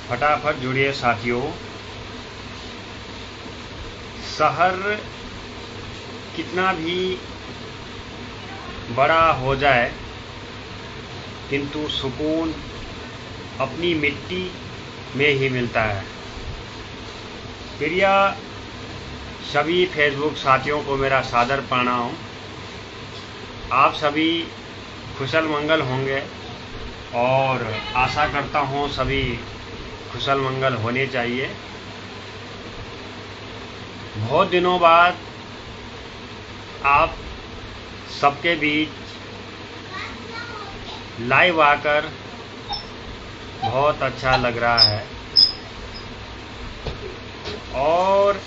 फटाफट जुड़िए साथियों। शहर कितना भी बड़ा हो जाए किंतु सुकून अपनी मिट्टी में ही मिलता है। प्रिय सभी फेसबुक साथियों को मेरा सादर प्रणाम। आप सभी कुशल मंगल होंगे और आशा करता हूँ सभी कुशल मंगल होने चाहिए। बहुत दिनों बाद आप सबके बीच लाइव आकर बहुत अच्छा लग रहा है और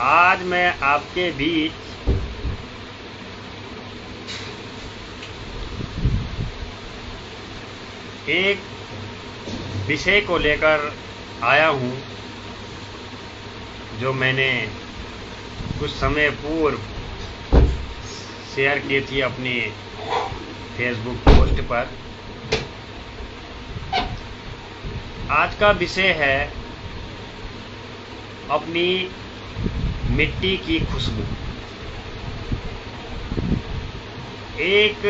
आज मैं आपके बीच एक विषय को लेकर आया हूं जो मैंने कुछ समय पूर्व शेयर की थी अपनी फेसबुक पोस्ट पर। आज का विषय है अपनी मिट्टी की खुशबू। एक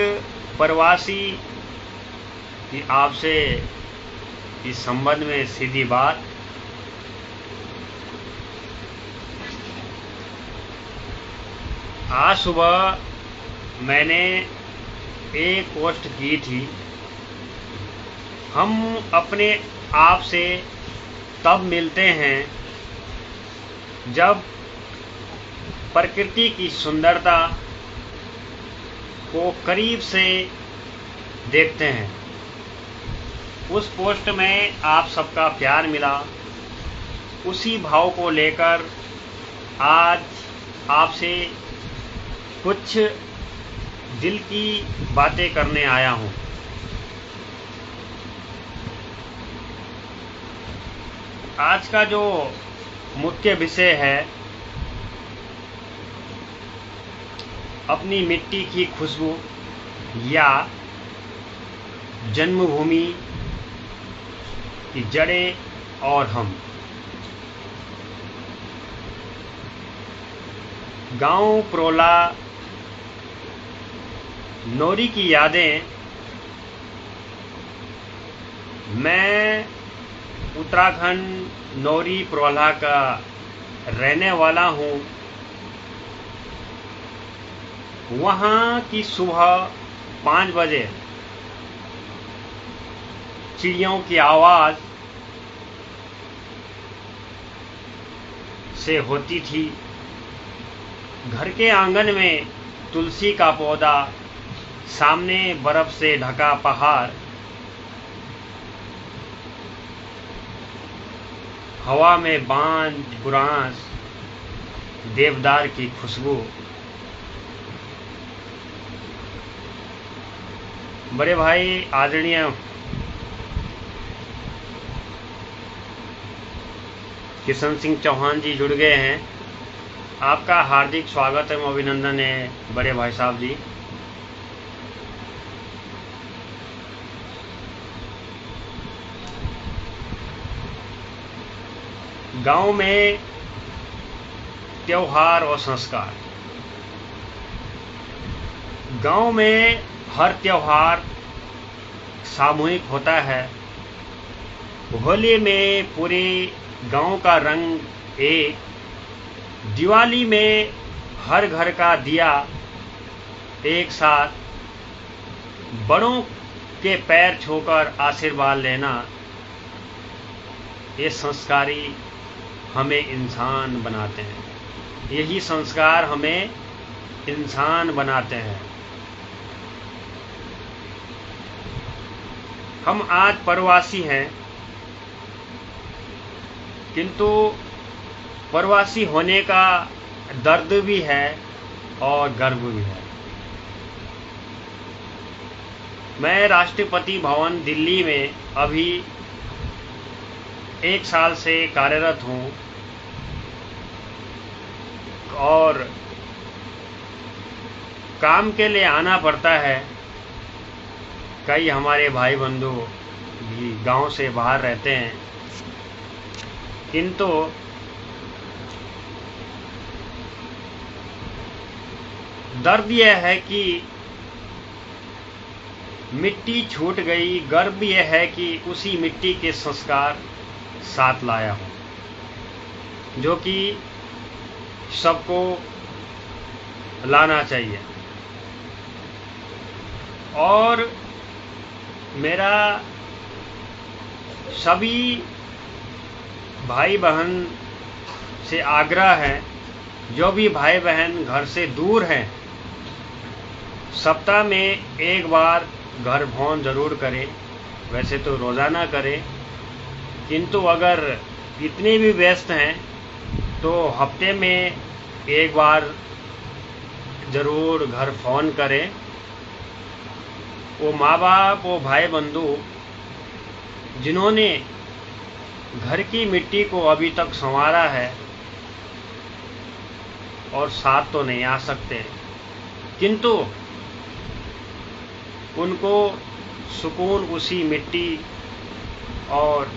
प्रवासी की आपसे इस संबंध में सीधी बात। आज सुबह मैंने एक पोस्ट की थी, हम अपने आप से तब मिलते हैं जब प्रकृति की सुंदरता को करीब से देखते हैं। उस पोस्ट में आप सबका प्यार मिला। उसी भाव को लेकर आज आपसे कुछ दिल की बातें करने आया हूं। आज का जो मुख्य विषय है अपनी मिट्टी की खुशबू या जन्मभूमि की जड़ें और हम। गांव प्रोला नौरी की यादें। मैं उत्तराखंड नौरी प्रोला का रहने वाला हूँ। वहाँ की सुबह 5 बजे चिड़ियों की आवाज़ से होती थी। घर के आंगन में तुलसी का पौधा, सामने बर्फ से ढका पहाड़, हवा में बांज बुरांस, देवदार की खुशबू। बड़े भाई आदरणीय किशन सिंह चौहान जी जुड़ गए हैं। आपका हार्दिक स्वागत एवं अभिनंदन है बड़े भाई साहब जी। गांव में त्योहार और संस्कार। गांव में हर त्योहार सामूहिक होता है। होली में पूरे गांव का रंग एक, दिवाली में हर घर का दिया एक साथ, बड़ों के पैर छूकर आशीर्वाद लेना, ये संस्कारी हमें इंसान बनाते हैं। यही संस्कार हमें इंसान बनाते हैं। हम आज प्रवासी हैं किंतु प्रवासी होने का दर्द भी है और गर्व भी है। मैं राष्ट्रपति भवन दिल्ली में अभी 1 साल से कार्यरत हूँ और काम के लिए आना पड़ता है। कई हमारे भाई बंधु भी गांव से बाहर रहते हैं किंतु दर्द यह है कि मिट्टी छूट गई, गर्व यह है कि उसी मिट्टी के संस्कार साथ लाया हूं, जो कि सबको लाना चाहिए। और मेरा सभी भाई बहन से आग्रह है, जो भी भाई बहन घर से दूर हैं, सप्ताह में एक बार घर फोन जरूर करें। वैसे तो रोज़ाना करें, किंतु अगर इतने भी व्यस्त हैं तो हफ्ते में एक बार जरूर घर फोन करें। वो माँ बाप, वो भाई बंधु जिन्होंने घर की मिट्टी को अभी तक संवारा है और साथ तो नहीं आ सकते, किंतु उनको सुकून उसी मिट्टी और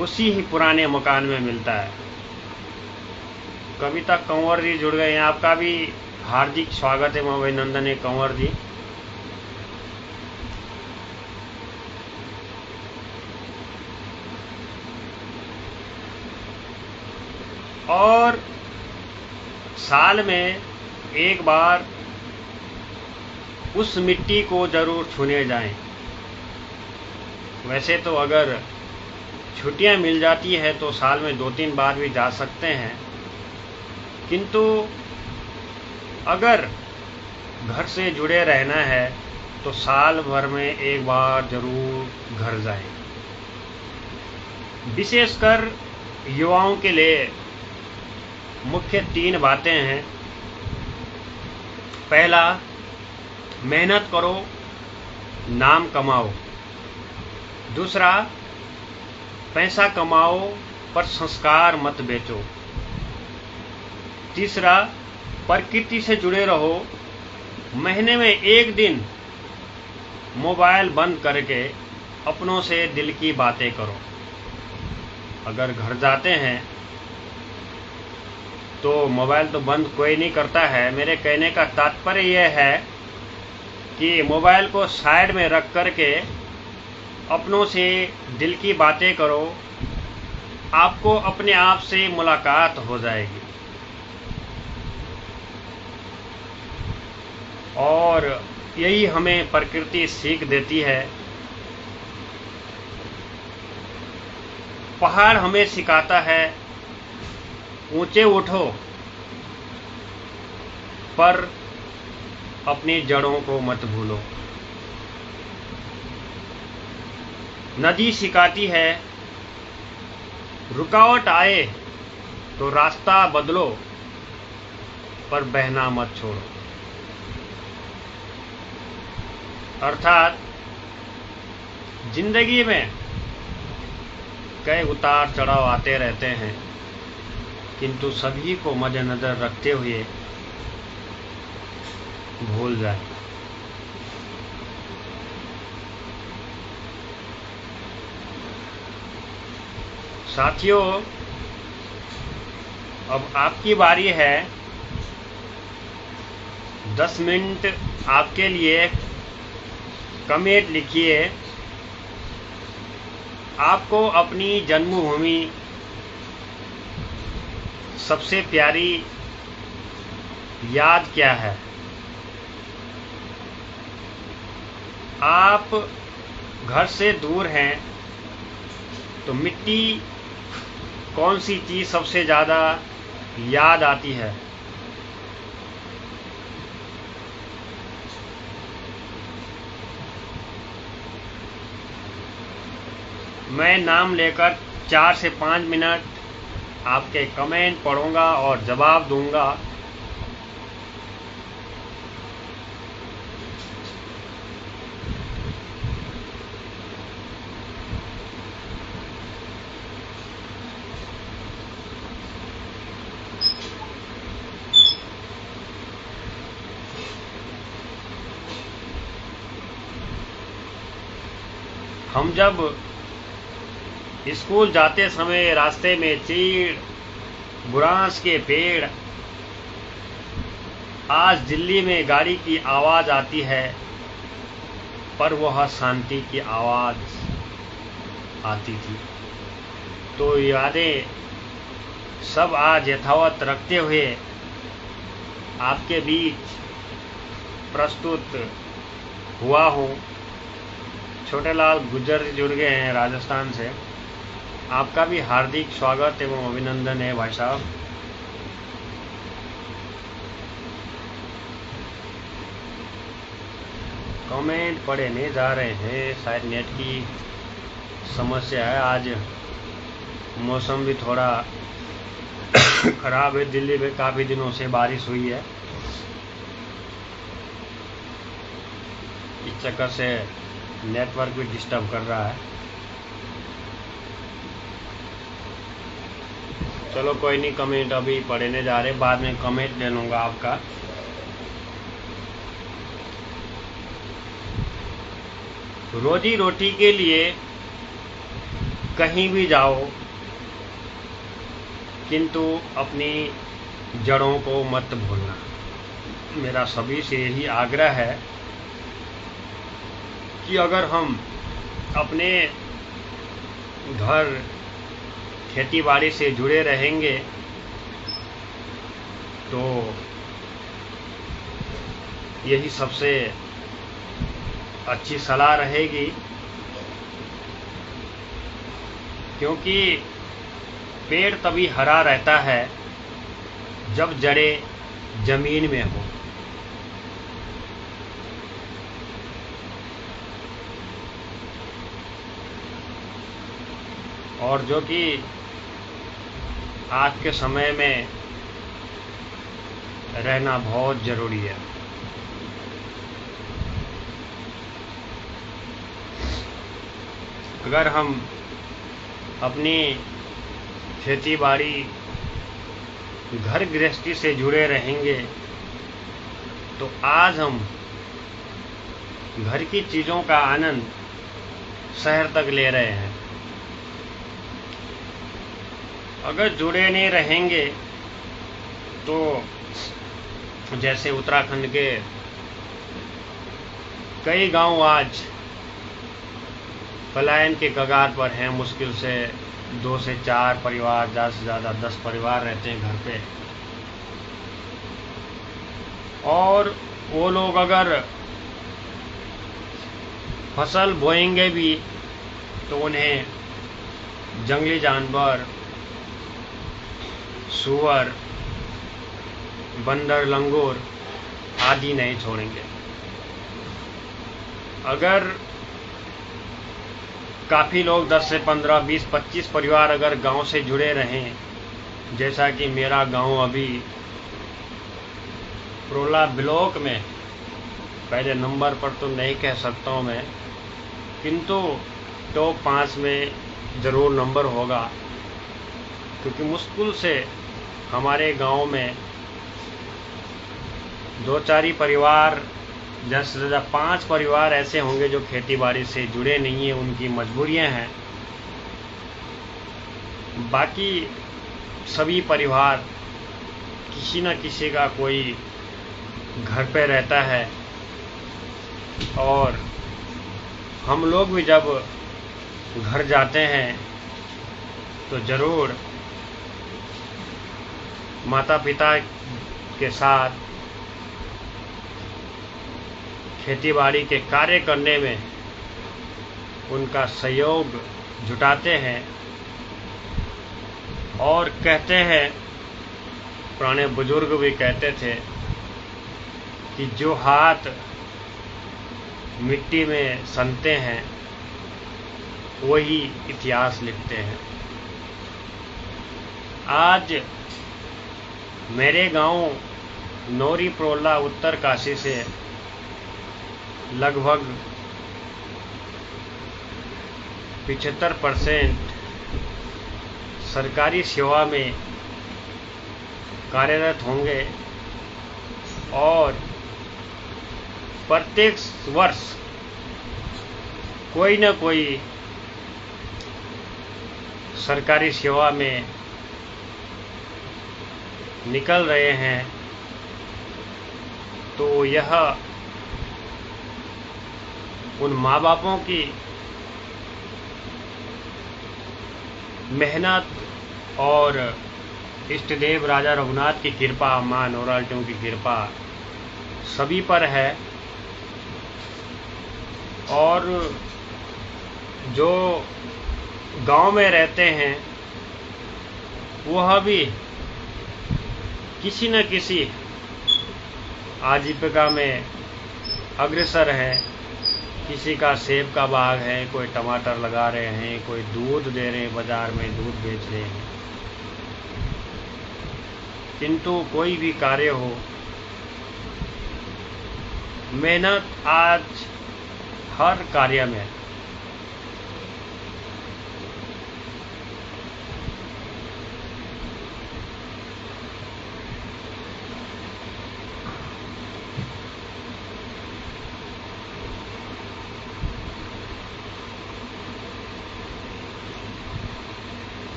उसी ही पुराने मकान में मिलता है। कविता कंवर जी जुड़ गए हैं, आपका भी हार्दिक स्वागत है अभिनंदन है कंवर जी। और साल में एक बार उस मिट्टी को जरूर छूने जाएं। वैसे तो अगर छुट्टियां मिल जाती है तो साल में 2-3 बार भी जा सकते हैं, किंतु अगर घर से जुड़े रहना है तो साल भर में एक बार जरूर घर जाएं। विशेषकर युवाओं के लिए मुख्य 3 बातें हैं। पहला, मेहनत करो, नाम कमाओ। दूसरा, पैसा कमाओ पर संस्कार मत बेचो। तीसरा, प्रकृति से जुड़े रहो। महीने में एक दिन मोबाइल बंद करके अपनों से दिल की बातें करो। अगर घर जाते हैं तो मोबाइल तो बंद कोई नहीं करता है। मेरे कहने का तात्पर्य यह है कि मोबाइल को साइड में रख करके अपनों से दिल की बातें करो, आपको अपने आप से मुलाकात हो जाएगी। और यही हमें प्रकृति सीख देती है। पहाड़ हमें सिखाता है ऊंचे उठो, पर अपनी जड़ों को मत भूलो। नदी सिखाती है रुकावट आए तो रास्ता बदलो, पर बहना मत छोड़ो। अर्थात जिंदगी में कई उतार चढ़ाव आते रहते हैं, किंतु सभी को मद्देनजर रखते हुए भूल जाए। साथियों, अब आपकी बारी है। 10 मिनट आपके लिए कमेंट लिखिए। आपको अपनी जन्मभूमि सबसे प्यारी याद क्या है? आप घर से दूर हैं तो मिट्टी कौन सी चीज सबसे ज्यादा याद आती है? मैं नाम लेकर 4 से 5 मिनट आपके कमेंट पढ़ूंगा और जवाब दूंगा। हम जब स्कूल जाते समय रास्ते में चीड़, बुरांस के पेड़। आज दिल्ली में गाड़ी की आवाज आती है, पर वह शांति की आवाज आती थी। तो यादें सब आज यथावत रखते हुए आपके बीच प्रस्तुत हुआ हूँ। छोटेलाल गुज्जर जुड़ गए हैं राजस्थान से। आपका भी हार्दिक स्वागत एवं अभिनंदन है भाई साहब। कमेंट पढ़े नहीं जा रहे हैं, शायद नेट की समस्या है। आज मौसम भी थोड़ा खराब है। दिल्ली में काफ़ी दिनों से बारिश हुई है, इस चक्कर से नेटवर्क भी डिस्टर्ब कर रहा है। चलो कोई नहीं, कमेंट अभी पढ़ने जा रहे, बाद में कमेंट ले लूँगा आपका। रोजी रोटी के लिए कहीं भी जाओ, किंतु अपनी जड़ों को मत भूलना। मेरा सभी से यही आग्रह है कि अगर हम अपने घर खेती बाड़ी से जुड़े रहेंगे तो यही सबसे अच्छी सलाह रहेगी, क्योंकि पेड़ तभी हरा रहता है जब जड़ें जमीन में हो। और जो कि आज के समय में रहना बहुत जरूरी है। अगर हम अपनी खेती बाड़ी घर गृहस्थी से जुड़े रहेंगे तो आज हम घर की चीज़ों का आनंद शहर तक ले रहे हैं। अगर जुड़े नहीं रहेंगे तो जैसे उत्तराखंड के कई गांव आज पलायन के कगार पर हैं। मुश्किल से 2 से 4 परिवार, ज़्यादा से ज़्यादा 10 परिवार रहते हैं घर पे। और वो लोग अगर फसल बोएंगे भी तो उन्हें जंगली जानवर, सूअर, बंदर, लंगूर आदि नहीं छोड़ेंगे। अगर काफ़ी लोग 10 से 15, 20, 25 परिवार अगर गांव से जुड़े रहें, जैसा कि मेरा गांव अभी प्रोला ब्लॉक में, पहले नंबर पर तो नहीं कह सकता हूँ मैं, किंतु टॉप 5 में ज़रूर नंबर होगा, क्योंकि मुश्किल से हमारे गांव में 2-4 ही परिवार, ज़्यादा से ज़्यादा 5 परिवार ऐसे होंगे जो खेती बाड़ी से जुड़े नहीं हैं, उनकी मजबूरियां हैं। बाकी सभी परिवार किसी न किसी का कोई घर पे रहता है। और हम लोग भी जब घर जाते हैं तो ज़रूर माता पिता के साथ खेती बाड़ी के कार्य करने में उनका सहयोग जुटाते हैं। और कहते हैं, पुराने बुजुर्ग भी कहते थे कि जो हाथ मिट्टी में सनते हैं वही इतिहास लिखते हैं। आज मेरे गांव नौरी प्रोला उत्तर काशी से लगभग 75% सरकारी सेवा में कार्यरत होंगे और प्रत्येक वर्ष कोई न कोई सरकारी सेवा में निकल रहे हैं, तो यह उन माँ बापों की मेहनत और इष्टदेव राजा रघुनाथ की कृपा, माँ नौराल्टों की कृपा सभी पर है। और जो गांव में रहते हैं वह भी किसी न किसी आजीविका में अग्रसर है। किसी का सेब का बाग है, कोई टमाटर लगा रहे हैं, कोई दूध दे रहे हैं, बाजार में दूध बेच रहे हैं। किंतु कोई भी कार्य हो, मेहनत आज हर कार्य में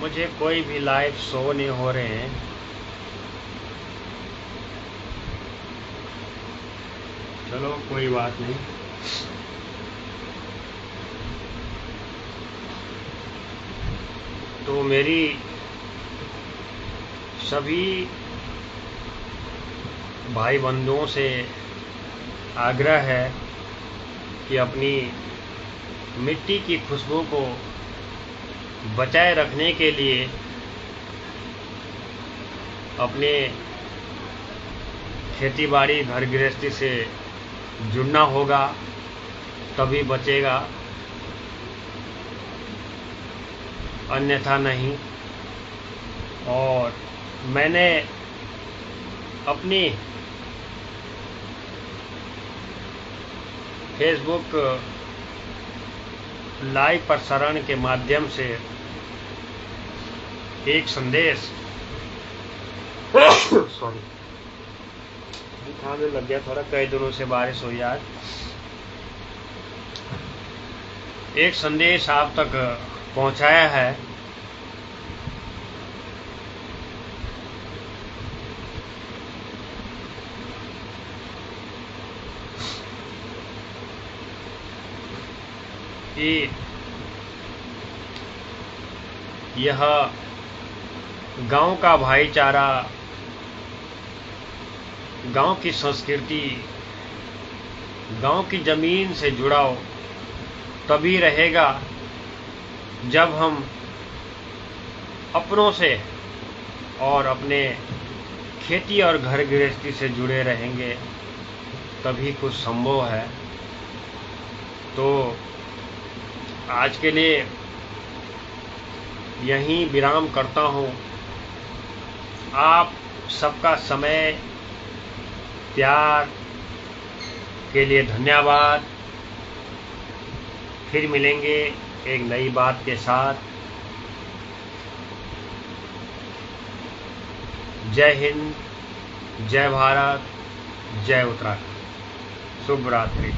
मुझे कोई भी लाइव शो नहीं हो रहे हैं। चलो कोई बात नहीं। तो मेरी सभी भाई बंधुओं से आग्रह है कि अपनी मिट्टी की खुशबू को बचाए रखने के लिए अपने खेतीबाड़ी घर गृहस्थी से जुड़ना होगा, तभी बचेगा, अन्यथा नहीं। और मैंने अपनी फेसबुक लाइव प्रसारण के माध्यम से एक संदेश सॉरी खाने लग गया थोड़ा, कई दिनों से बारिश हुई आज। एक संदेश आप तक पहुंचाया है कि यह गांव का भाईचारा, गांव की संस्कृति, गांव की जमीन से जुड़ाव तभी रहेगा जब हम अपनों से और अपने खेती और घर गृहस्थी से जुड़े रहेंगे, तभी कुछ संभव है। तो आज के लिए यहीं विराम करता हूं। आप सबका समय, प्यार के लिए धन्यवाद। फिर मिलेंगे एक नई बात के साथ। जय हिंद, जय भारत, जय उत्तराखंड। शुभ रात्रि।